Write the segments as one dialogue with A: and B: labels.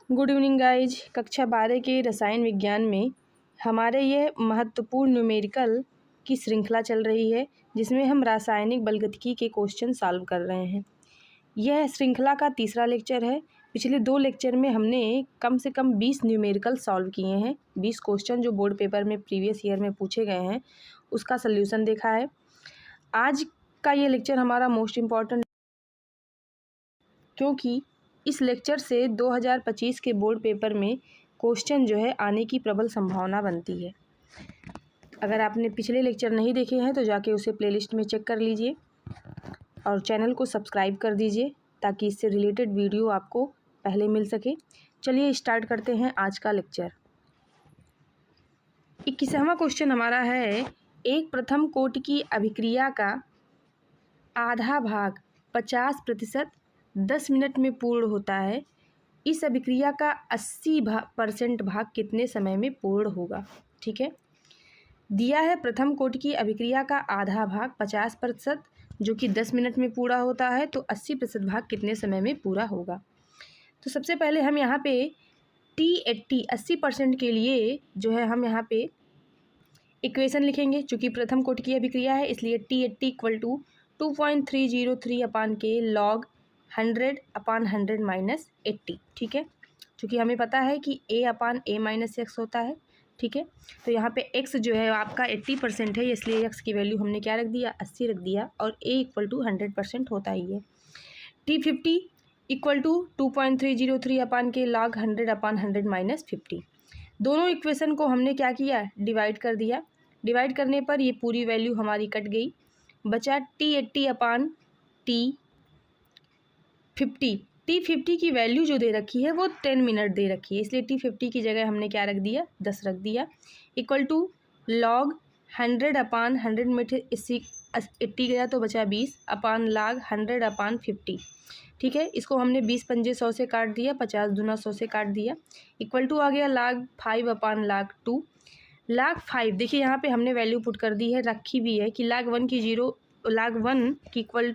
A: Good evening guys. कक्षा 12 के रसायन विज्ञान में हमारे ये महत्वपूर्ण न्यूमेरिकल की श्रृंखला चल रही है, जिसमें हम रासायनिक बलगतिकी के क्वेश्चन सॉल्व कर रहे हैं। यह श्रृंखला का तीसरा लेक्चर है। पिछले 2 लेक्चर में हमने कम से कम 20 न्यूमेरिकल सॉल्व किए हैं। 20 क्वेश्चन जो बोर्ड पेपर में प्रीवियस ईयर में पूछे गए हैं उसका सल्यूशन देखा है। आज का ये लेक्चर हमारा मोस्ट इम्पॉर्टेंट, क्योंकि इस लेक्चर से 2025 के बोर्ड पेपर में क्वेश्चन जो है आने की प्रबल संभावना बनती है। अगर आपने पिछले लेक्चर नहीं देखे हैं तो जाके उसे प्लेलिस्ट में चेक कर लीजिए और चैनल को सब्सक्राइब कर दीजिए ताकि इससे रिलेटेड वीडियो आपको पहले मिल सके। चलिए स्टार्ट करते हैं आज का लेक्चर। 21वां क्वेश्चन हमारा है, एक प्रथम कोटि की अभिक्रिया का आधा भाग 50% 10 मिनट में पूर्ण होता है। इस अभिक्रिया का 80% भाग कितने समय में पूर्ण होगा। ठीक है, दिया है प्रथम कोटि की अभिक्रिया का आधा भाग 50% जो कि 10 मिनट में पूरा होता है, तो 80% भाग कितने समय में पूरा होगा। तो सबसे पहले हम यहाँ पे T80 80% के लिए जो है हम यहाँ पे इक्वेशन लिखेंगे। चूँकि प्रथम कोटि की अभिक्रिया है इसलिए T80 = 2.303 अपान के लॉग 100/100 माइनस 80। ठीक है, चूँकि हमें पता है कि A/A-x होता है। ठीक है, तो यहाँ पे x जो है आपका 80% है, इसलिए x की वैल्यू हमने क्या रख दिया, 80 रख दिया, और A = 100% होता ही है। T50 = 2.303 अपान के log 100/100 माइनस 50। दोनों इक्वेशन को हमने क्या किया, डिवाइड कर दिया। डिवाइड करने पर ये पूरी वैल्यू हमारी कट गई, बचा T80/T50। T50 की वैल्यू जो दे रखी है वो 10 मिनट दे रखी है, इसलिए T50 की जगह हमने क्या रख दिया, 10 रख दिया, = log 100/100 में 80 गया तो बचा 20 अपान log 100/50। ठीक है, इसको हमने 20 पंजे 100 से काट दिया, 50 दूना 100 से काट दिया, = आ गया log 5/log 2। log 5 देखिए यहाँ पे हमने वैल्यू पुट कर दी है, रखी भी है कि log 1 की =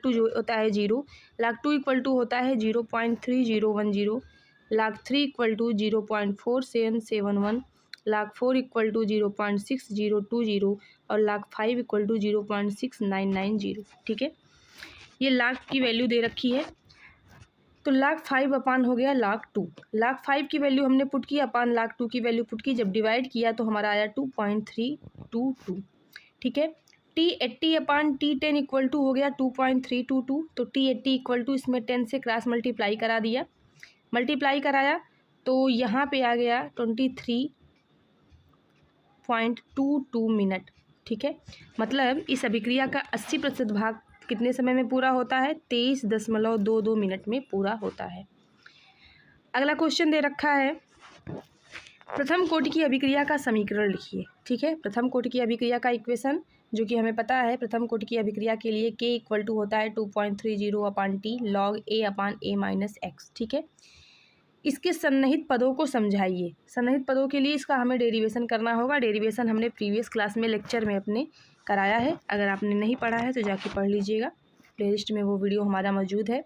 A: जो होता है 0, log 2 = होता है 0.3010, log 3 = 0.4771, log 4 = 0.6020 और log 5 = 0.6990। ठीक है, ये log की वैल्यू दे रखी है। तो log 5 अपान हो गया log 2। log 5 की वैल्यू हमने पुट की अपान log 2 की वैल्यू पुट की, जब डिवाइड किया तो हमारा आया 2.322। ठीक है, T80/T10 = हो गया 2.322, तो T80 = इसमें 10 से क्रॉस मल्टीप्लाई करा दिया, मल्टीप्लाई कराया तो यहाँ पे आ गया 23.22 मिनट। ठीक है, मतलब इस अभिक्रिया का 80% भाग कितने समय में पूरा होता है, 23.22 मिनट में पूरा होता है। अगला क्वेश्चन दे रखा है, प्रथम कोटि की अभिक्रिया का समीकरण लिखिए। ठीक है, प्रथम कोटि की अभिक्रिया का इक्वेशन जो कि हमें पता है, प्रथम कोटि की अभिक्रिया के लिए K = होता है 2.30/T log A/A-x। ठीक है, इसके सन्निहित पदों को समझाइए। सन्निहित पदों के लिए इसका हमें डेरिवेशन करना होगा। डेरिवेशन हमने प्रीवियस क्लास में लेक्चर में अपने कराया है, अगर आपने नहीं पढ़ा है तो जाके पढ़ लीजिएगा, प्लेलिस्ट में वो वीडियो हमारा मौजूद है।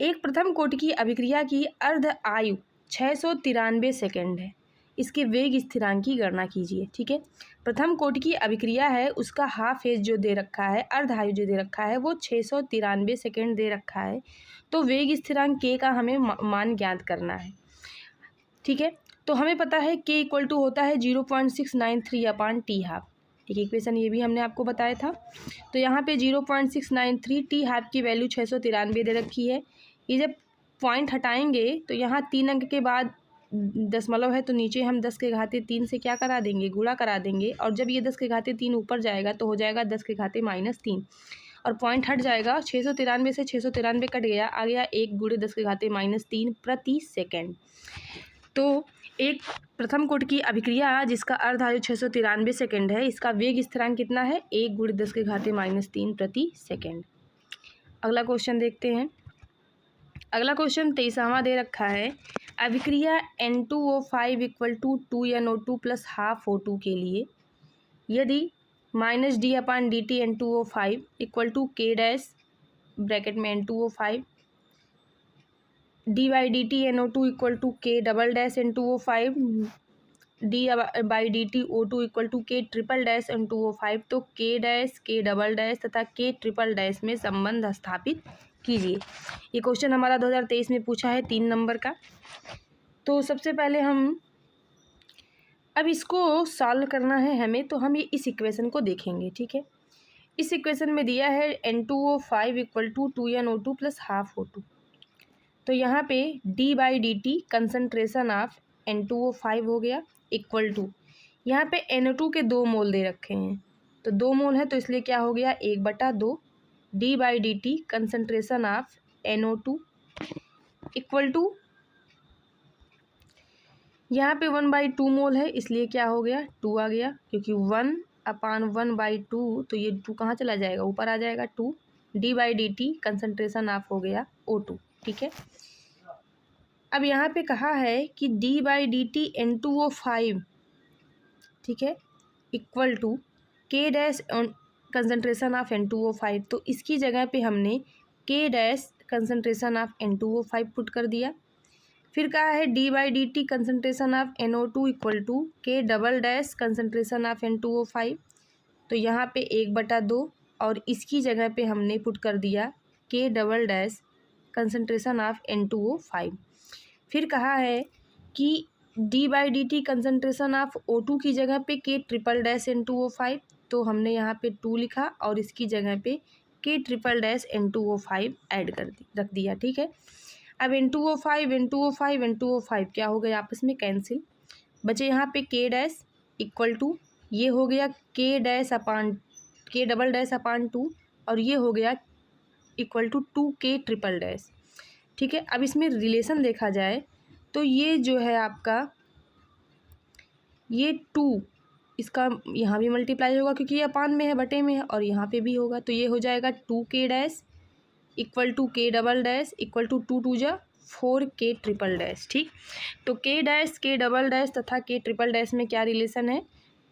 A: एक प्रथम कोटि की अभिक्रिया की अर्ध आयु 693 सेकेंड है, इसके वेग स्थिरांक की गणना कीजिए। ठीक है, प्रथम कोटि की अभिक्रिया है, उसका हाफ एज जो दे रखा है, अर्ध आयु जो दे रखा है वो 693 सेकेंड दे रखा है, तो वेग स्थिरांक K का हमें मान ज्ञात करना है। ठीक है, तो हमें पता है K = होता है 0.693/T हाफ। एक इक्वेशन ये भी हमने आपको बताया था। तो यहाँ पे 0.693 T हाफ की वैल्यू 693 दे रखी है। ये जब पॉइंट हटाएंगे तो यहाँ 3 अंक के बाद दशमलव है, तो नीचे हम 10⁻³ से क्या करा देंगे, गुणा करा देंगे, और जब ये 10⁻³ ऊपर जाएगा तो हो जाएगा 10⁻³ और पॉइंट हट जाएगा। 693 से 693 कट गया, आ गया 1 × 10⁻³ प्रति सेकेंड। तो एक प्रथम कोटि की अभिक्रिया जिसका अर्ध आयु 693 सेकेंड है, इसका वेग स्थिरांक कितना है, 1 × 10⁻³ प्रति सेकेंड। अगला क्वेश्चन देखते हैं। अगला क्वेश्चन 23वां दे रखा है, अभिक्रिया N2O5 = 2NO2 + ½ O2 के लिए यदि -d/dt N2O5 = K dash bracket में N2O5 dy/dt NO2 equal to K double dash N2O5, dy/dt O2 equal to K triple dash N2O5। तो K dash, K double dash तथा K triple dash में संबंध स्थापित कीजिए। ये क्वेश्चन हमारा 2023 में पूछा है 3 नंबर का। तो सबसे पहले हम अब इसको सॉल्व करना है हमें, तो हम ये इस इक्वेशन को देखेंगे, ठीक है। इस इक्वेशन में दिया है N2O5 equal to 2NO2 plus half O2। तो यहाँ पे dy/dt कंसनट्रेशन ऑफ N2O5 हो गया इक्वल टू, यहाँ पे NO2 के 2 मोल दे रखे हैं, तो 2 मोल है तो इसलिए क्या हो गया 1/2 dy/dt concentration of NO2 equal to, यहाँ पे 1/2 मोल है इसलिए क्या हो गया 2 आ गया, क्योंकि 1/1/2 तो ये 2 कहाँ चला जाएगा, ऊपर आ जाएगा 2। dy/dt कंसनट्रेशन ऑफ हो गया O2, ठीक है। अब यहाँ पे कहा है कि dy/dt N2O5, ठीक है, equal to K dash concentration of N2O5। तो इसकी जगह पे हमने K dash concentration of N2O5 put कर दिया। फिर कहा है dy/dt concentration of NO2 equal to K double dash concentration of N2O5। तो यहाँ पे 1/2 और इसकी जगह पे हमने पुट कर दिया K double dash concentration of N2O5। फिर कहा है कि dy/dt कंसनट्रेशन ऑफ O2 की जगह पे K ट्रिपल डैश N2O5। तो हमने यहाँ पे 2 लिखा और इसकी जगह पे K triple dash N2O5 add रख दिया, ठीक है। अब N2O5 क्या हो गया आपस में कैंसिल, बचे यहाँ पे K डैश इक्वल टू, ये हो गया K डबल डैश अपान 2 और ये हो गया equal to 2K triple dash, ठीक है। अब इसमें रिलेशन देखा जाए तो ये जो है आपका ये 2 इसका यहाँ भी मल्टीप्लाई होगा क्योंकि ये अपान में है, बटे में है, और यहाँ पे भी होगा, तो ये हो जाएगा 2K dash equal to K double dash equal to 2 2 जा 4K ट्रिपल डैश, ठीक। तो K dash, K double dash तथा K ट्रिपल डैश में क्या रिलेशन है,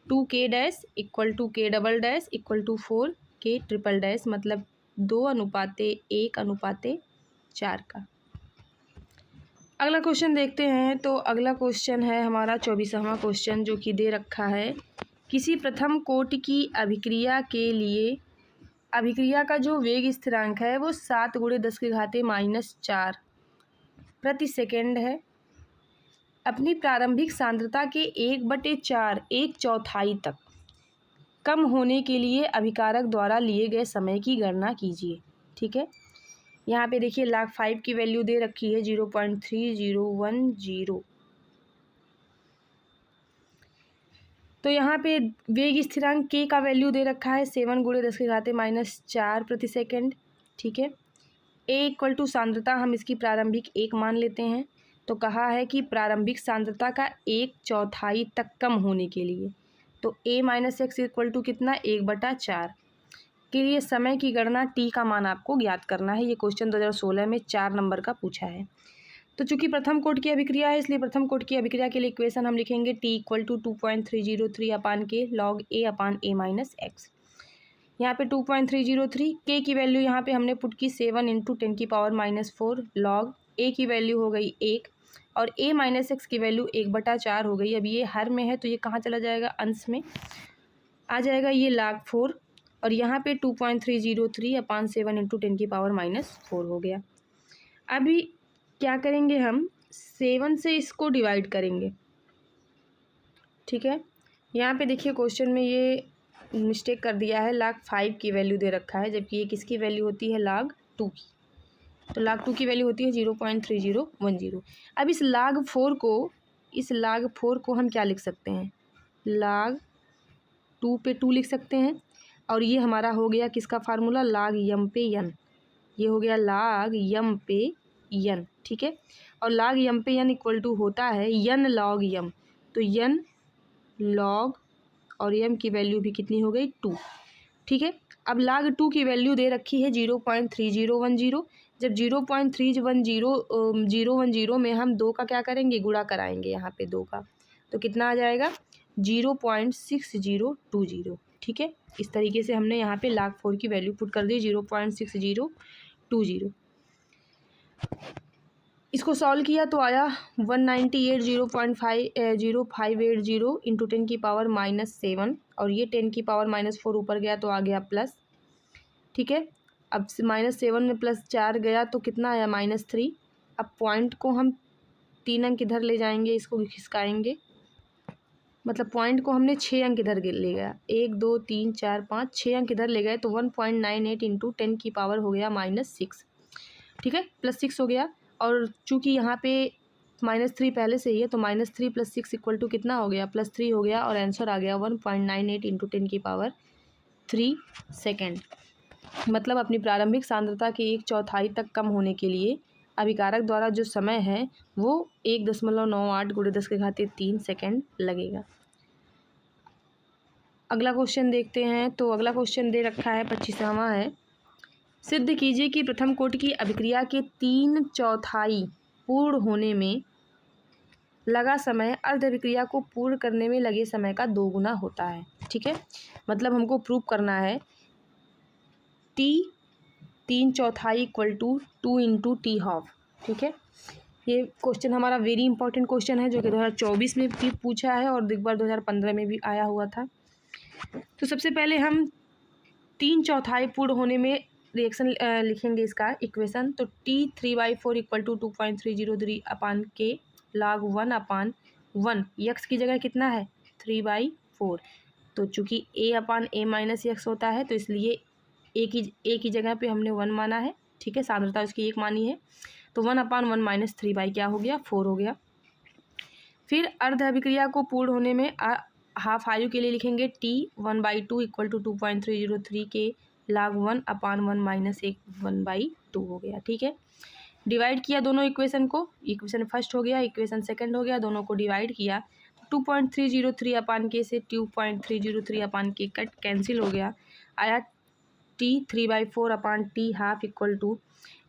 A: 2K dash equal to K double dash equal to 4K triple dash, मतलब 2:1:4 का। अगला क्वेश्चन देखते हैं। तो अगला क्वेश्चन है हमारा 24वां क्वेश्चन, जो कि दे रखा है किसी प्रथम कोटि की अभिक्रिया के लिए अभिक्रिया का जो वेग स्थिरांक है वो 7 × 10⁻⁴ प्रति सेकेंड है। अपनी प्रारंभिक सांद्रता के 1/4 1/4 तक कम होने के लिए अभिकारक द्वारा लिए गए समय की गणना कीजिए, ठीक है। यहाँ पे देखिए log 5 की वैल्यू दे रखी है 0.3010। तो यहाँ पे वेग स्थिरांक K का वैल्यू दे रखा है 7 × 10⁻⁴ प्रति सेकेंड, ठीक है। A इक्वल टू सांद्रता हम इसकी प्रारंभिक 1 मान लेते हैं। तो कहा है कि प्रारंभिक सांद्रता का 1/4 तक कम होने के लिए, तो A - x इक्वल टू कितना 1/4 के लिए समय की गणना T का मान आपको ज्ञात करना है। ये क्वेश्चन 2016 में 4 नंबर का पूछा है। तो चूंकि प्रथम कोटि की अभिक्रिया है इसलिए प्रथम कोटि की अभिक्रिया के लिए इक्वेशन हम लिखेंगे T equal to 2.303 upon K log A upon A minus x. यहाँ पे 2.303 K की वैल्यू यहाँ पे हमने पुट की 7 × 10⁻⁴ log A की वैल्यू हो गई 1 और A माइनस एक्स की वैल्यू 1/4 हो गई। अब ये हर में है तो ये कहाँ चला जाएगा, अंश में आ जाएगा, ये log 4 और यहाँ पे 2.303 अपान 7 × 10⁻⁴ हो गया। अभी क्या करेंगे हम 7 से इसको डिवाइड करेंगे, ठीक है। यहाँ पे देखिए क्वेश्चन में ये मिस्टेक कर दिया है, log 5 की वैल्यू दे रखा है जबकि ये किसकी वैल्यू होती है log 2 की। तो log 2 की वैल्यू होती है 0.3010। अब इस log 4 को हम क्या लिख सकते हैं, log 2 पे 2 लिख सकते हैं और ये हमारा हो गया किसका फार्मूला log m पे n, ये हो गया log m पे n, ठीक है। और log m पे n इक्वल टू होता है n log m, तो n log और m की वैल्यू भी कितनी हो गई 2, ठीक है। अब log 2 की वैल्यू दे रखी है 0.3010। जब 0.3010 में हम 2 का क्या करेंगे, गुणा कराएंगे यहाँ पे 2 का, तो कितना आ जाएगा 0.6020, ठीक है। इस तरीके से हमने यहाँ पे log 4 की वैल्यू पुट कर दी 0.6020। इसको सॉल्व किया तो आया 198.0.580 इंटू 10 की पावर -7 और ये 10 की पावर -4 ऊपर गया तो आ गया प्लस। ठीक है, अब -7 में +4 गया तो कितना आया -3। अब पॉइंट को हम 3 अंक इधर ले जाएंगे, इसको खिसकाएंगे, मतलब पॉइंट को हमने 6 अंक इधर ले गया, 1 2 3 4 5 6 अंक इधर ले गए तो 1.98 इंटू 10 की पावर हो गया -6। ठीक है, +6 हो गया और चूंकि यहाँ पे -3 पहले से ही है तो -3 + 6 = कितना हो गया +3 हो गया और आंसर आ गया 1.98 इंटू 10 की पावर 3 सेकेंड। मतलब अपनी प्रारंभिक सांद्रता के 1/4 तक कम होने के लिए अभिकारक द्वारा जो समय है वो 1.98 × 10⁻³ सेकेंड लगेगा। अगला क्वेश्चन देखते हैं। तो अगला क्वेश्चन दे रखा है 25वां है, सिद्ध कीजिए कि प्रथम कोटि की अभिक्रिया के 3/4 पूर्ण होने में लगा समय अर्ध अभिक्रिया को पूर्ण करने में लगे समय का 2 गुना होता है। ठीक है, मतलब हमको प्रूव करना है T 3/4 = 2 × T½ ठीक है, ये क्वेश्चन हमारा वेरी इंपॉर्टेंट क्वेश्चन है जो कि 2024 में भी पूछा है और एक बार 2015 में भी आया हुआ था। तो सबसे पहले हम 3/4 पूर्ण होने में रिएक्शन लिखेंगे, इसका इक्वेशन। तो T3/4 = 2.303 log 1/1 यक्स की जगह कितना है 3/4। तो चूंकि A/A - होता है तो इसलिए ए की जगह पे हमने 1 माना है। ठीक है, सांद्रता उसकी 1 मानी है तो 1/1 - 3 क्या हो गया 4 हो गया। फिर अर्ध अभिक्रिया को पूर्ण होने में हाफ आयु के लिए लिखेंगे T1/2 = 2.303 log 1/1 - 1/2 हो गया। ठीक है, डिवाइड किया दोनों इक्वेशन को, इक्वेशन फर्स्ट हो गया, इक्वेशन सेकंड हो गया, दोनों को डिवाइड किया 2.303 से 2.303 कट कैंसिल हो गया, आया T3/4 T½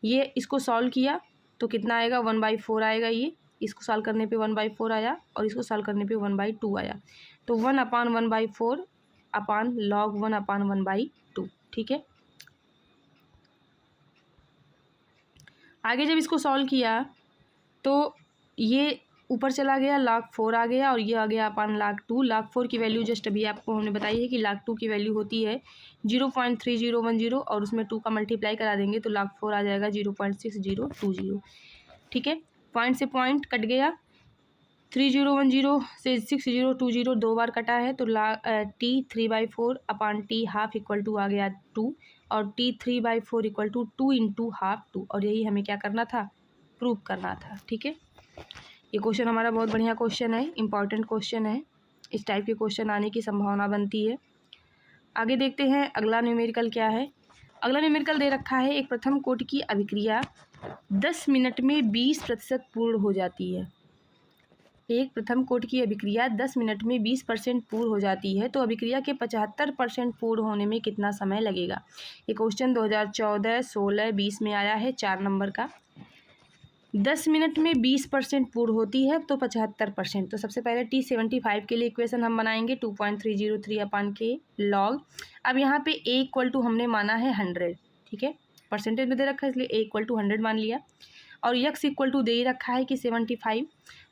A: ये इसको सॉल्व किया तो कितना आएगा 1/4 आएगा। ये इसको सॉल्व करने पे 1/4 आया और इसको सॉल्व करने पे 1/2 आया। तो 1/1/4 log 1/1/2। ठीक है, आगे जब इसको सॉल्व किया तो ये ऊपर चला गया log 4 आ गया और ये आ गया log 2। log 4 की वैल्यू जस्ट अभी आपको हमने बताई है कि log 2 की वैल्यू होती है 0.3010 और उसमें 2 का मल्टीप्लाई करा देंगे तो log 4 आ जाएगा 0.6020। ठीक है, पॉइंट से पॉइंट कट गया, 3010 से 6020 2 बार कटा है तो T3/4 T½ = आ गया 2 और T3/4 = 2 × ½ और यही हमें क्या करना था प्रूव करना था। ठीक है, ये क्वेश्चन हमारा बहुत बढ़िया क्वेश्चन है, इंपॉर्टेंट क्वेश्चन है, इस टाइप के क्वेश्चन आने की संभावना बनती है। आगे देखते हैं अगला न्यूमेरिकल क्या है। अगला न्यूमेरिकल दे रखा है, एक प्रथम कोटि की अभिक्रिया 10 मिनट में 20% पूर्ण हो जाती है। एक प्रथम कोटि की अभिक्रिया 10 मिनट में 20% पूर्ण हो जाती है तो अभिक्रिया के 75% पूर्ण होने में कितना समय लगेगा। ये क्वेश्चन 2014, 16, 20 में आया है, 4 नंबर का। 10 मिनट में 20% पूर्ण होती है तो 75%। तो सबसे पहले T75 के लिए इक्वेशन हम बनाएंगे 2.303 log। अब यहाँ पे A = हमने माना है 100। ठीक है, परसेंटेज में दे रखा है इसलिए A = 100 मान लिया और यक्स = दे ही रखा है कि 75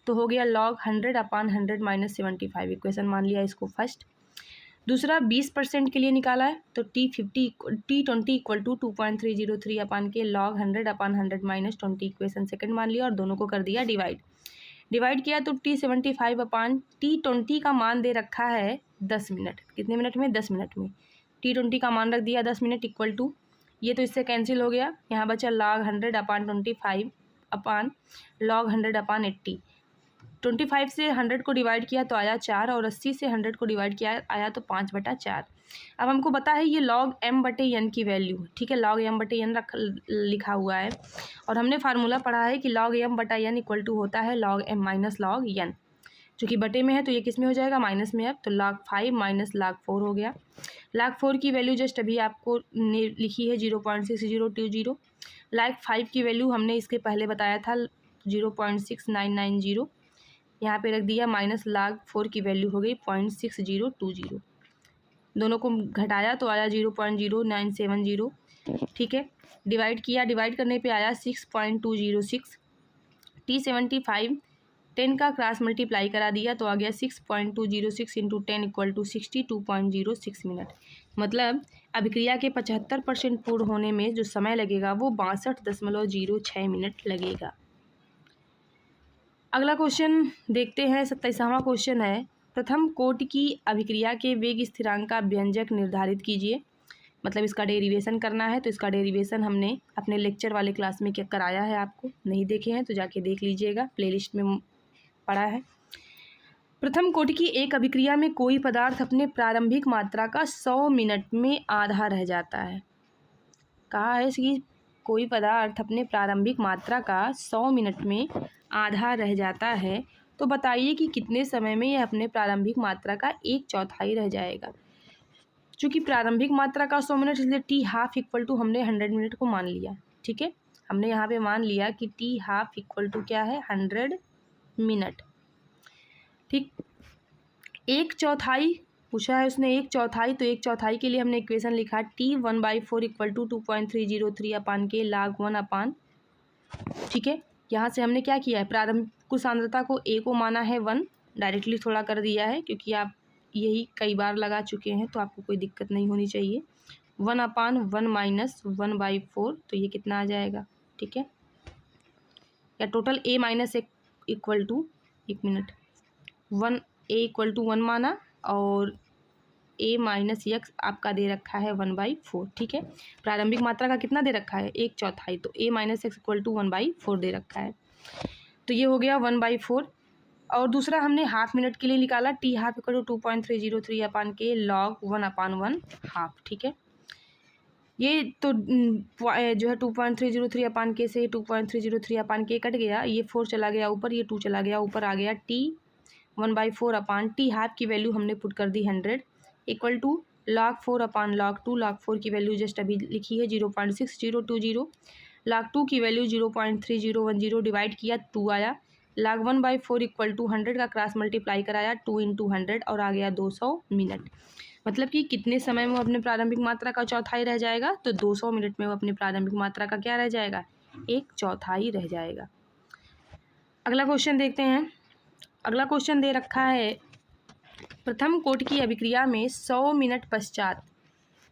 A: तो हो गया log 100/100 - 75 इक्वेशन मान लिया इसको फर्स्ट। दूसरा 20% के लिए निकाला है तो T20 = 2.303 log 100/100 - 20 इक्वेशन सेकंड मान लिया और दोनों को कर दिया डिवाइड किया तो T75 T20 का मान दे रखा है 10 मिनट। कितने मिनट में 10 मिनट में T20 का मान रख दिया 10 मिनट = ये तो इससे कैंसिल हो गया, यहाँ बचा log 100/25 log 100/80। 25 से 100 को डिवाइड किया तो आया 4 और 80 से 100 को डिवाइड किया आया तो 5/4। अब हमको पता है ये log m/n की वैल्यू। ठीक है, log m/n लिखा हुआ है और हमने फार्मूला पढ़ा है कि log m/n = होता है log m - log n। चूँकि बटे में है तो ये किस में हो जाएगा माइनस में। अब तो log 5 - log 4 हो गया। log 4 की वैल्यू जस्ट अभी आपको लिखी है 0.6020। log 5 की वैल्यू हमने इसके पहले बताया था 0.6990, यहाँ पे रख दिया माइनस log 4 की वैल्यू हो गई 0.6020। दोनों को घटाया तो आया 0.0970। ठीक है, डिवाइड किया, डिवाइड करने पे आया 6.206 T75 10 का क्रॉस मल्टीप्लाई करा दिया तो आ गया 6.206 इंटू 10 इक्वल टू 62.06 मिनट। मतलब अभिक्रिया के 75% पूर्ण होने में जो समय लगेगा वो 62.06 मिनट लगेगा। अगला क्वेश्चन देखते हैं। 27वां क्वेश्चन है, प्रथम कोटि की अभिक्रिया के वेग स्थिरांक का व्यंजक निर्धारित कीजिए। मतलब इसका डेरिवेशन करना है, तो इसका डेरिवेशन हमने अपने लेक्चर वाले क्लास में क्या कराया है, आपको नहीं देखे हैं तो जाके देख लीजिएगा, प्लेलिस्ट में पड़ा है। प्रथम कोटि की एक अभिक्रिया में कोई पदार्थ अपने प्रारंभिक मात्रा का 100 मिनट में आधा रह जाता है। कहा है कि कोई पदार्थ अपने प्रारंभिक मात्रा का 100 मिनट में आधा रह जाता है, तो बताइए कि कितने समय में यह अपने प्रारंभिक मात्रा का 1/4 रह जाएगा। चूँकि प्रारंभिक मात्रा का 100 मिनट, इसलिए टी हाफ इक्वल टू हमने 100 मिनट को मान लिया। ठीक है, हमने यहाँ पे मान लिया कि टी हाफ इक्वल टू क्या है, 100 मिनट। ठीक, 1/4 पूछा है उसने, 1/4, तो 1/4 के लिए हमने इक्वेशन लिखा T1/4 इक्वल टू 2.303 अपान के log 1 अपान। ठीक है, यहाँ से हमने क्या किया है, प्रारंभिक कुल सांद्रता को A को माना है 1, डायरेक्टली थोड़ा कर दिया है क्योंकि आप यही कई बार लगा चुके हैं तो आपको कोई दिक्कत नहीं होनी चाहिए। 1/1 माइनस 1/4, तो ये कितना आ जाएगा। ठीक है, या total A minus equal to, एक मिनट, 1 A इक्वल टू 1 माना और A माइनस x आपका दे रखा है 1/4। ठीक है, प्रारंभिक मात्रा का कितना दे रखा है, 1/4, तो A minus x equal to 1/4 दे रखा है, तो ये हो गया 1/4। और दूसरा हमने हाफ मिनट के लिए निकाला, टी हाफ इक्वल टू 2.303 अपान के log 1 अपान 1 हाफ। ठीक है, ये तो जो है 2.303 अपान के से 2.303 अपान के कट गया, ये 4 चला गया ऊपर, ये 2 चला गया ऊपर, आ गया टी 1/4 अपान टी हाफ की वैल्यू हमने पुट कर दी 100 equal to log 4 upon log 2। log 4 की वैल्यू जस्ट अभी लिखी है 0.6020, log 2 की वैल्यू 0.3010, डिवाइड किया 2 आया, log 1/4 इक्वल टू 100 का क्रॉस मल्टीप्लाई कराया 2 इंटू 100 और आ गया 200 मिनट। मतलब कि कितने समय में वो अपने प्रारंभिक मात्रा का 1/4 रह जाएगा, तो 200 मिनट में वो अपनी प्रारंभिक मात्रा का क्या रह जाएगा, 1/4 रह जाएगा। अगला क्वेश्चन देखते हैं। अगला क्वेश्चन दे रखा है, प्रथम कोटि की अभिक्रिया में 100 मिनट पश्चात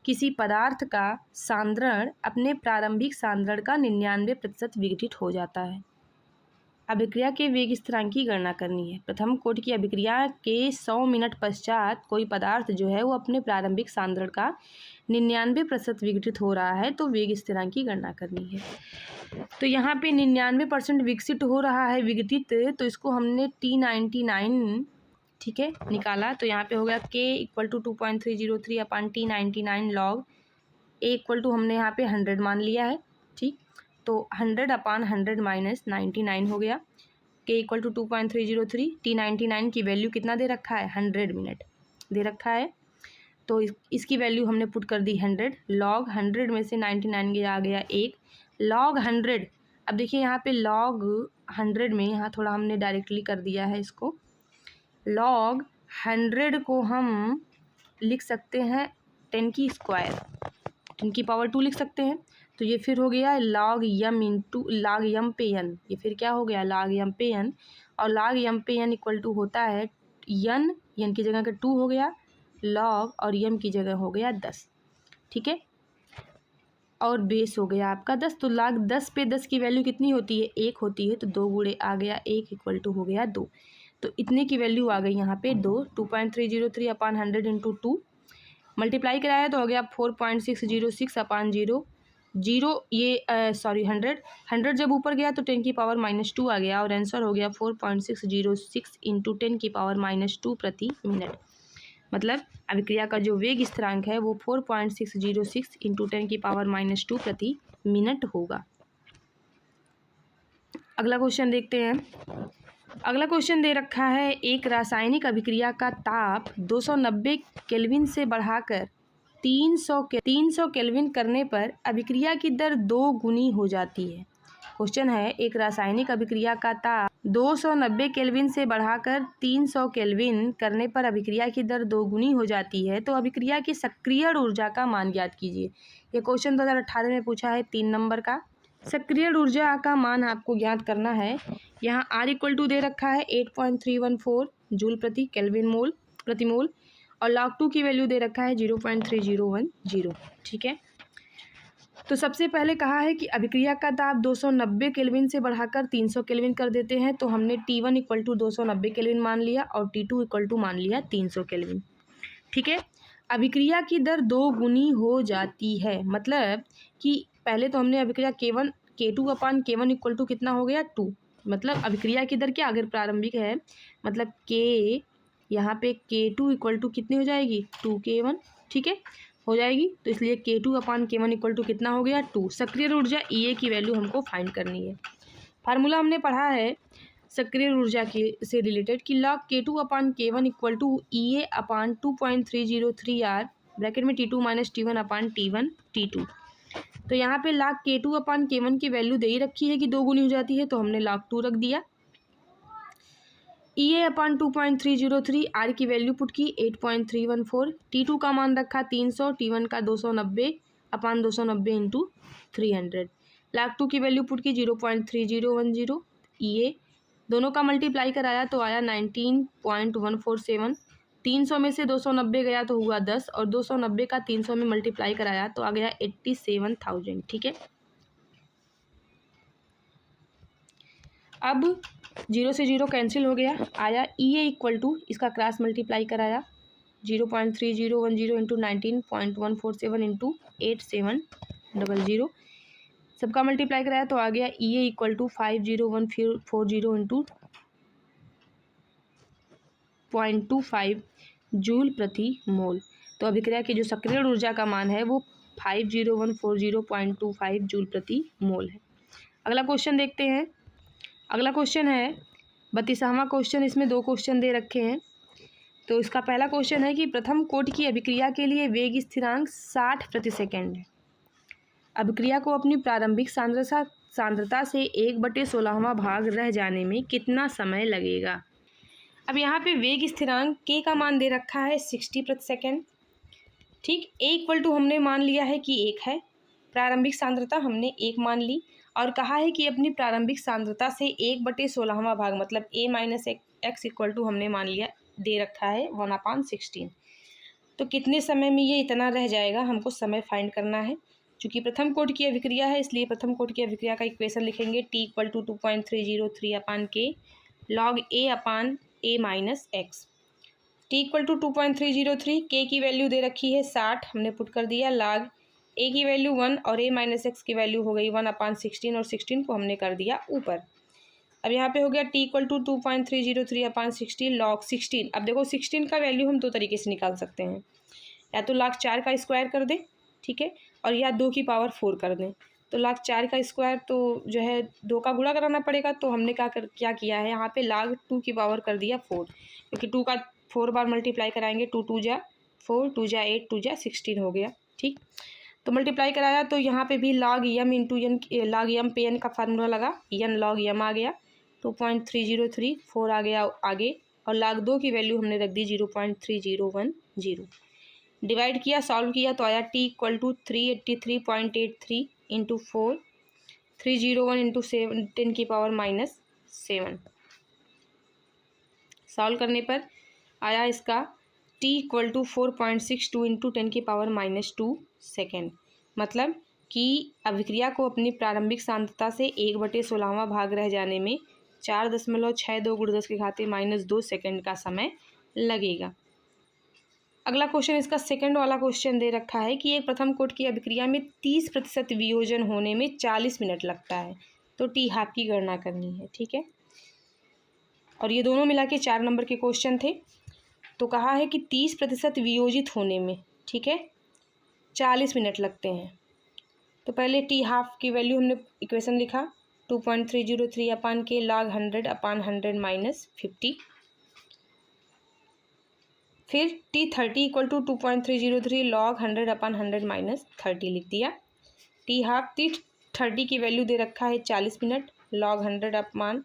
A: किसी पदार्थ का सांद्रण अपने प्रारंभिक सांद्रण का 99% विघटित हो जाता है। अभिक्रिया के वेग स्थिरांक की गणना करनी है। प्रथम कोटि की अभिक्रिया के 100 मिनट पश्चात कोई पदार्थ जो है वो अपने प्रारंभिक सांद्रण का 99% विघटित हो रहा है, तो वेग स्थिरांक की गणना करनी है। तो यहाँ पे 99% विकसित हो रहा है, विघटित, तो इसको हमने T99, ठीक है, निकाला, तो यहाँ पे हो गया K equal to 2.303 upon T99 log A equal to हमने यहाँ पे 100 मान लिया है। ठीक, तो 100 अपान 100 माइनस 99 हो गया, K इक्वल टू 2.303, T99 की वैल्यू कितना दे रखा है, 100 मिनट दे रखा है, तो इसकी वैल्यू हमने पुट कर दी 100, log 100 में से 99 गया, आ गया 1 log 100। अब देखिए यहाँ पे log 100 में यहाँ थोड़ा हमने डायरेक्टली कर दिया है इसको, log 100 को हम लिख सकते हैं 10 की स्क्वायर, 10 की पावर 2 लिख सकते हैं, तो ये फिर हो गया log m into log m पे n, ये फिर क्या हो गया log m पे n, और log m पे n इक्वल टू होता है n की जगह का 2 हो गया, log और m की जगह हो गया 10। ठीक है, और बेस हो गया आपका 10, तो log 10 पे 10 की वैल्यू कितनी होती है, 1 होती है, तो 2 गुणे आ गया 1 इक्वल टू हो गया 2, तो इतने की वैल्यू आ गई यहाँ पे 2.303 अपान 100 इंटू 2 मल्टीप्लाई कराया तो हो गया 4.606 अपान 0 ये सॉरी 100 जब ऊपर गया तो 10 की पावर -2 आ गया, और आंसर हो गया 4.606 इंटू 10 की पावर -2 प्रति मिनट। मतलब अभिक्रिया का जो वेग स्थिरांक है वो 4.606 इंटू 10 की पावर -2 प्रति मिनट होगा। अगला क्वेश्चन देखते हैं। अगला क्वेश्चन दे रखा है, एक रासायनिक अभिक्रिया का ताप 290 केल्विन से बढ़ाकर 300 केल्विन करने पर अभिक्रिया की दर 2 गुनी हो जाती है। क्वेश्चन है, एक रासायनिक अभिक्रिया का ताप 290 केल्विन से बढ़ाकर 300 केल्विन करने पर अभिक्रिया की दर 2 गुनी हो जाती है, तो अभिक्रिया की सक्रियण ऊर्जा का मान ज्ञात कीजिए। ये क्वेश्चन 2018 में पूछा है, 3 नंबर का सक्रिय ऊर्जा का मान आपको ज्ञात करना है। यहाँ R इक्वल टू दे रखा है 8.314 जूल प्रति केल्विन मोल प्रति मोल और log 2 की वैल्यू दे रखा है 0.3010। ठीक है, तो सबसे पहले कहा है कि अभिक्रिया का दाब 290 केल्विन से बढ़ाकर 300 केल्विन कर देते हैं। तो हमने T1 इक्वल टू 290 केल्विन मान लिया और T2 इक्वल टू मान लिया 300 केल्विन। ठीक है, अभिक्रिया की दर 2 गुनी हो जाती है, मतलब कि पहले तो हमने अभिक्रिया K2 upon K1 equal to कितना हो गया 2, मतलब अभिक्रिया की दर क्या अगर प्रारंभिक है मतलब K यहाँ पे K2 इक्वल टू कितनी हो जाएगी 2K1। ठीक है, हो जाएगी, तो इसलिए K2 upon K1 equal to कितना हो गया 2। सक्रिय ऊर्जा EA की वैल्यू हमको फाइंड करनी है। फार्मूला हमने पढ़ा है सक्रिय ऊर्जा के से रिलेटेड कि log K2 upon K1 equal to EA upon 2.303 R bracket में T2 minus T1 upon T1 T2। तो यहाँ पे log K2 अपान K1 की वैल्यू दे ही रखी है कि 2 गुनी हो जाती है, तो हमने log 2 रख दिया। EA अपान 2.303 R की वैल्यू पुट की 8.314, T2 का मान रखा 300, T1 का 290 अपान 290 इंटू 300, log 2 की वैल्यू पुट की 0.3010। EA दोनों का मल्टीप्लाई कराया तो आया 19.147। 300 में से 290 गया तो हुआ 10 और 290 का 300 में मल्टीप्लाई कराया तो आ गया 87,000। ठीक है, अब 0 से 0 कैंसिल हो गया, आया EA इक्वल टू इसका क्रॉस मल्टीप्लाई कराया 0.3010 इंटू 19.147 इंटू 8700, सबका मल्टीप्लाई कराया तो आ गया EA equal to 50140 into 0.25 joule प्रति मोल। तो अभिक्रिया की जो सक्रिय ऊर्जा का मान है वो 50140.25 जूल प्रति मोल है। अगला क्वेश्चन देखते हैं। अगला क्वेश्चन है 32वां क्वेश्चन। इसमें 2 क्वेश्चन दे रखे हैं। तो इसका पहला क्वेश्चन है कि प्रथम कोटि की अभिक्रिया के लिए वेग स्थिरांक 60 प्रति सेकेंड है। अभिक्रिया को अपनी प्रारंभिक सांद्रता से 1/16वां भाग रह जाने में कितना समय लगेगा। अब यहाँ पे वेग स्थिरांक K का मान दे रखा है 60 प्रति सेकेंड। ठीक, A इक्वल टू हमने मान लिया है कि 1 है, प्रारंभिक सांद्रता हमने 1 मान ली और कहा है कि अपनी प्रारंभिक सांद्रता से 1/16वां भाग मतलब A minus x equal to हमने मान लिया दे रखा है 1/16। तो कितने समय में ये इतना रह जाएगा हमको समय फाइंड करना है। चूँकि प्रथम कोटि की अभिक्रिया है इसलिए प्रथम कोटि की अभिक्रिया का इक्वेशन लिखेंगे T equal to 2.303 upon K log A upon A minus x. T equal to 2.303, K की वैल्यू दे रखी है 60 हमने पुट कर दिया, log A की वैल्यू 1 और A माइनस एक्स की वैल्यू हो गई 1/16 और 16 को हमने कर दिया ऊपर। अब यहाँ पे हो गया T equal to 2.303 upon 60 log 16। अब देखो 16 का वैल्यू हम 2 तरीके से निकाल सकते हैं, या तो log 4 का स्क्वायर कर दें, ठीक है, और या 2 की पावर 4 कर दें। तो log 4 का स्क्वायर तो जो है 2 का गुणा कराना पड़ेगा, तो हमने क्या किया है यहाँ पे log 2 की पावर कर दिया 4, क्योंकि 2 का 4 बार मल्टीप्लाई कराएंगे 2 2 जा 4 2 जा 8 2 जा 16 हो गया। ठीक, तो मल्टीप्लाई कराया तो यहाँ पे भी log m into n log m पे n का फार्मूला लगा, n log m आ गया 2.303 4 आ गया आगे और log 2 की वैल्यू हमने रख दी 0.3010। डिवाइड किया, सॉल्व किया तो आया T equal to 383.83 into 4 301 into 10 की पावर माइनस 7। सॉल्व करने पर आया इसका T इक्वल टू 4.62 इंटू 10 की पावर माइनस 2 सेकेंड। मतलब कि अभिक्रिया को अपनी प्रारंभिक सांद्रता से 1/16वां भाग रह जाने में 4.62 × 10⁻² सेकेंड का समय लगेगा। अगला क्वेश्चन इसका सेकंड वाला क्वेश्चन दे रखा है कि एक प्रथम कोटि की अभिक्रिया में 30% वियोजन होने में 40 मिनट लगता है, तो टी हाफ की गणना करनी है। ठीक है, और ये दोनों मिला के 4 नंबर के क्वेश्चन थे। तो कहा है कि 30% वियोजित होने में, ठीक है, 40 मिनट लगते हैं। तो पहले टी हाफ की वैल्यू हमने इक्वेशन लिखा 2.303 अपान के log 100 अपान 100 माइनस 50। फिर T30 equal to 2.303 log 100 upon 100 minus 30 लिख दिया। टी हाफ T30 की वैल्यू दे रखा है 40 मिनट, log 100 अपान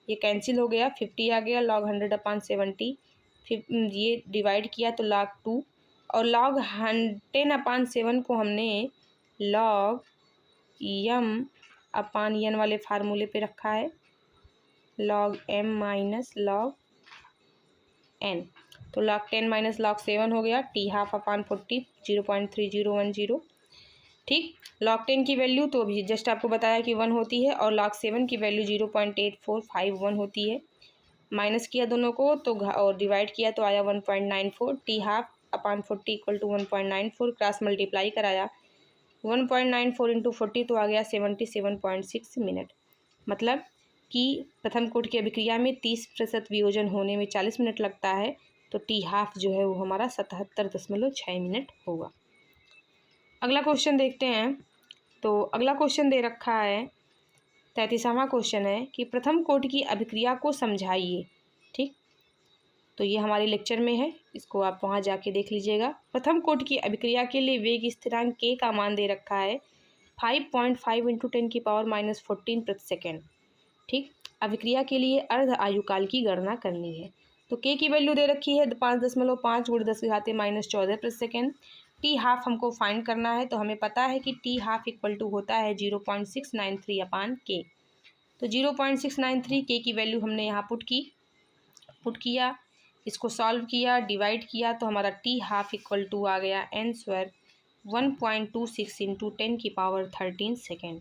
A: ये कैंसिल हो गया 50 आ गया, log 100 अपान 70 फिर ये डिवाइड किया तो log 2 और log 10 अपान 7 को हमने log m अपान एन वाले फार्मूले पे रखा है, log m minus log n। तो log 10 माइनस log 7 हो गया, टी हाफ अपान 40 0.3010। ठीक, log 10 की वैल्यू तो अभी जस्ट आपको बताया कि 1 होती है और log 7 की वैल्यू 0.8451 होती है। माइनस किया दोनों को तो और डिवाइड किया तो आया 1.94। T half upon 40 equal to 1.94, cross multiply कराया 1.94 इंटू 40 तो आ गया 77.6 मिनट। मतलब कि प्रथम कोटि की अभिक्रिया में 30% वियोजन होने में 40 मिनट लगता है, तो टी हाफ जो है वो हमारा 77.6 मिनट होगा। अगला क्वेश्चन देखते हैं। तो अगला क्वेश्चन दे रखा है, 33वां क्वेश्चन है कि प्रथम कोटि की अभिक्रिया को समझाइए। ठीक, तो ये हमारे लेक्चर में है, इसको आप वहाँ जाके देख लीजिएगा। प्रथम कोटि की अभिक्रिया के लिए वेग स्थिरांक के का मान दे रखा है 5.5 इंटू 10 की पावर माइनस 14 प्रति सेकेंड। ठीक, अभिक्रिया के लिए अर्ध आयुकाल की गणना करनी है। तो के की वैल्यू दे रखी है 5.5 × 10⁻14 प्रति सेकेंड। टी हाफ हमको फाइंड करना है, तो हमें पता है कि टी हाफ इक्वल टू होता है 0.693 अपान के। तो 0.693 के की वैल्यू हमने यहाँ पुट किया, इसको सॉल्व किया, डिवाइड किया, तो हमारा टी हाफ इक्वल टू आ गया n स्क्वायर 1.26 इंटू 10 की पावर 13 सेकेंड।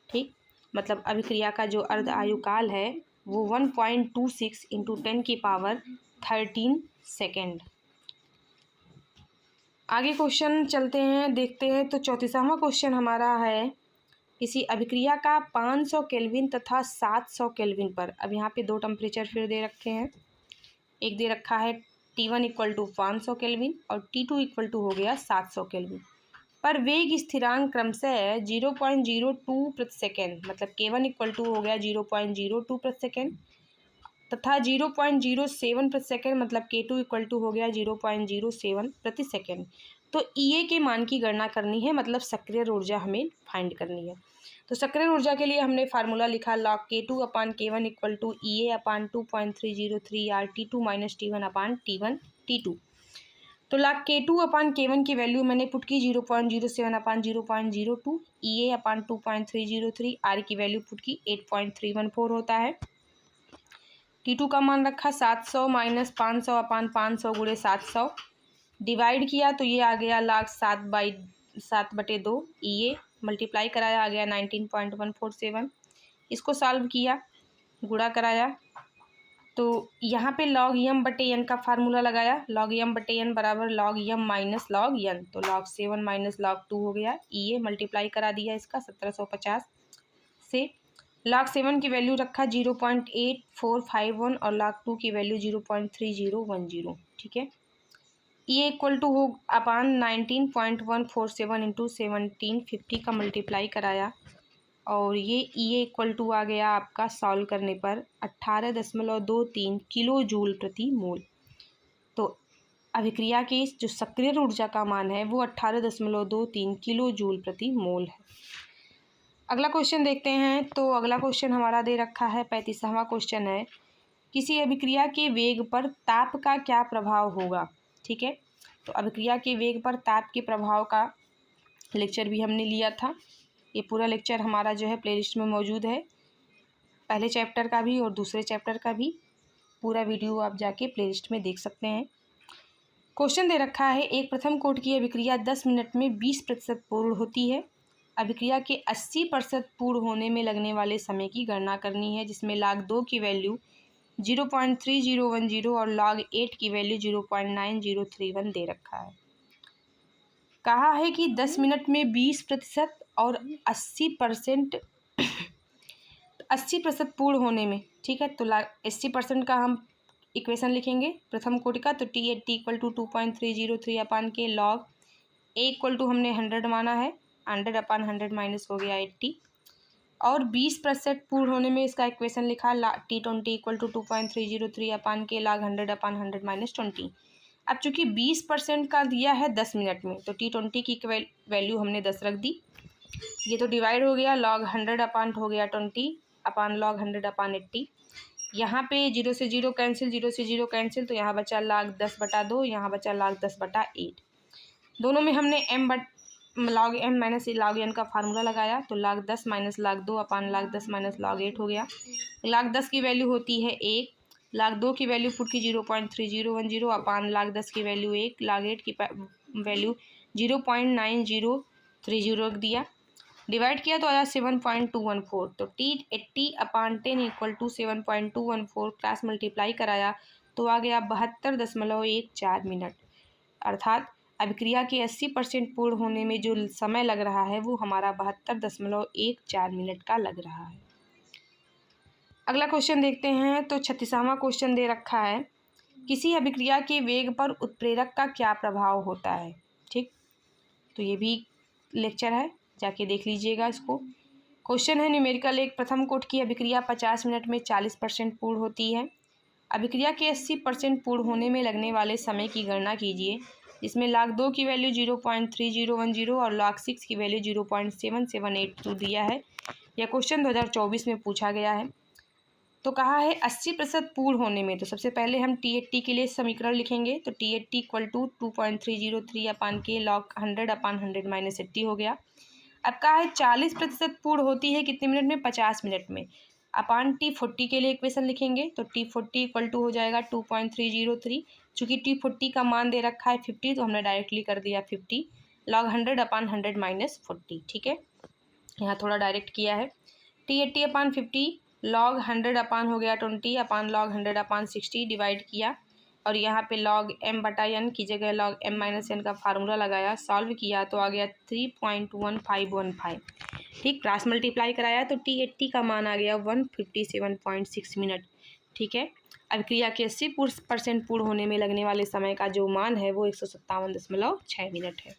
A: ठीक, मतलब अभिक्रिया का जो अर्ध आयुकाल है वो 1.26 इंटू 10 की पावर 13 सेकेंड। आगे क्वेश्चन चलते हैं, देखते हैं। तो 34वां क्वेश्चन हमारा है, किसी अभिक्रिया का 500 केल्विन तथा 700 केल्विन पर, अब यहाँ पे दो टेम्परेचर फिर दे रखे हैं। एक दे रखा है T1 इक्वल टू 500 केल्विन और T2 इक्वल टू हो गया 700 केल्विन पर वेग स्थिरांक क्रमशः 0.02 प्रति सेकेंड, मतलब K1 इक्वल टू हो गया 0.02 प्रति सेकेंड तथा 0.07 प्रति सेकेंड, मतलब K2 इक्वल टू हो गया 0.07 प्रति सेकेंड। तो EA के मान की गणना करनी है, मतलब सक्रिय ऊर्जा हमें फाइंड करनी है। तो सक्रिय ऊर्जा के लिए हमने फार्मूला लिखा log K2 upon K1 equal to EA upon 2.303 R T2 minus T1 upon T1 T2। तो log K2 अपान K1 की वैल्यू मैंने पुट की 0.07 अपान 0.02, EA अपान 2.303, R की वैल्यू पुट की 8.314 होता है। T2 का मान रखा 700 माइनस 500 अपान 500 गुणे 700, डिवाइड किया तो ये आ गया log 7/2। EA मल्टीप्लाई कराया आ गया 19.147। इसको सॉल्व किया, गुणा कराया, तो यहाँ पे log m/n का फार्मूला लगाया। log m/n बराबर log m minus log n, तो log 7 माइनस log 2 हो गया। EA मल्टीप्लाई करा दिया इसका 1750 से। log 7 की वैल्यू रखा 0.8451 और log 2 की वैल्यू 0.3010। ठीक है, EA इक्वल टू हो अपान 19.147 इंटू 1750 का मल्टीप्लाई कराया और ये EA इक्वल टू आ गया आपका सॉल्व करने पर 18.23 किलो जूल प्रति मोल। तो अभिक्रिया की जो सक्रिय ऊर्जा का मान है वो 18.23 किलो जूल प्रति मोल है। अगला क्वेश्चन देखते हैं। तो अगला क्वेश्चन हमारा दे रखा है, 35वां क्वेश्चन है, किसी अभिक्रिया के वेग पर ताप का क्या प्रभाव होगा। ठीक है, तो अभिक्रिया के वेग पर ताप के प्रभाव का लेक्चर भी हमने लिया था। ये पूरा लेक्चर हमारा जो है प्लेलिस्ट में मौजूद है, पहले चैप्टर का भी और दूसरे चैप्टर का भी पूरा वीडियो आप जाके प्लेलिस्ट में देख सकते हैं। क्वेश्चन दे रखा है, एक प्रथम कोटि की अभिक्रिया 10 मिनट में 20% पूर्ण होती है। अभिक्रिया के 80% पूर्ण होने में लगने वाले समय की गणना करनी है, जिसमें log 2 की वैल्यू 0.3010 और log 8 की वैल्यू 0.9031 दे रखा है। कहा है कि 10 मिनट में 20% और 80% पूर्ण होने में। ठीक है, तो 80% का हम इक्वेशन लिखेंगे प्रथम कोटि का, तो T इक्वल टू 2.303 अपान के log A इक्वल टू हमने 100 माना है, 100 अपान 100 माइनस हो गया 80 और 20% पूर्ण होने में इसका इक्वेशन लिखा T20 इक्वल टू 2.303 अपान के log 100 अपान 100 माइनस 20। अब चूंकि 20% का दिया है 10 मिनट में, तो T20 की वैल्यू हमने 10 रख दी। ये तो डिवाइड हो गया, log 100 अपान हो गया 20 अपान log 100 अपान 80। यहाँ पे 0 से 0 कैंसिल, 0 से 0 कैंसिल, तो यहाँ बचा log 10/2, यहाँ बचा log 10/8। दोनों में हमने log m minus log n का फार्मूला लगाया तो log 10 माइनस log 2 अपान log 10 माइनस log 8 हो गया। log 10 की वैल्यू होती है 1, log 2 की वैल्यू पुट की 0.3010 अपान log 10 की वैल्यू 1, log 8 की वैल्यू 0.9030 रख दिया। डिवाइड किया तो आया 7.214। तो T80 upon 10 equal to 7.214। Cross multiply कराया तो आ गया 72.14 मिनट। अर्थात अभिक्रिया के 80% पूर्ण होने में जो समय लग रहा है वो हमारा 72.14 मिनट का लग रहा है। अगला क्वेश्चन देखते हैं। तो 36वां क्वेश्चन दे रखा है, किसी अभिक्रिया के वेग पर उत्प्रेरक का क्या प्रभाव होता है। ठीक, तो ये भी लेक्चर है, जाके देख लीजिएगा इसको। क्वेश्चन है न्यूमेरिकल 1, प्रथम कोट की अभिक्रिया 50 मिनट में 40% पूर्ण होती है। अभिक्रिया के 80% पूर्ण होने में लगने वाले समय की गणना कीजिए, जिसमें log 2 की वैल्यू 0.3010 और log 6 की वैल्यू 0.7782 दिया है। यह क्वेश्चन 2024 में पूछा गया है। तो कहा है 80% पूर्ण होने में, तो सबसे पहले हम T80 के लिए समीकरण लिखेंगे। तो T80 इक्वल टू 2.303 अपान के log 100 अपान 100 माइनस 80 हो गया। अब कहा है 40% पूर्ण होती है कितने मिनट में, 50 मिनट में। अपान T40 के लिए इक्वेशन लिखेंगे तो T40 इक्वल टू हो जाएगा 2.303। चूँकि T40 का मान दे रखा है 50 तो हमने डायरेक्टली कर दिया 50 log 100 अपान 100 माइनस 40। ठीक है, यहाँ थोड़ा डायरेक्ट किया है। T80 अपान 50 log 100 अपान हो गया 20 अपान log 100 अपान 60 डिवाइड किया और यहाँ पे log m बटा n की जगह log m माइनस n का फार्मूला लगाया, सॉल्व किया तो आ गया 3.1515। ठीक, क्रॉस मल्टीप्लाई कराया तो T80 का मान आ गया 157.6 मिनट। ठीक है, अभिक्रिया के 80% पूर्ण होने में लगने वाले समय का जो मान है वो 157.6 मिनट है।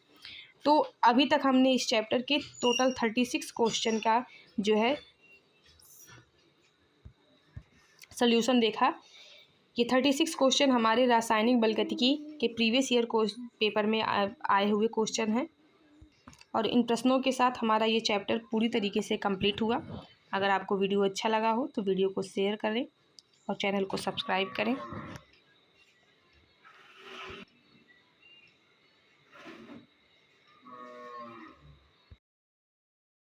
A: तो अभी तक हमने इस चैप्टर के टोटल 36 क्वेश्चन का जो है सॉल्यूशन देखा। ये 36 क्वेश्चन हमारे रासायनिक बलगतिकी के प्रीवियस ईयर पेपर में आए हुए क्वेश्चन हैं और इन प्रश्नों के साथ हमारा ये चैप्टर पूरी तरीके से कंप्लीट हुआ। अगर आपको वीडियो अच्छा लगा हो तो वीडियो को शेयर करें और चैनल को सब्सक्राइब करें।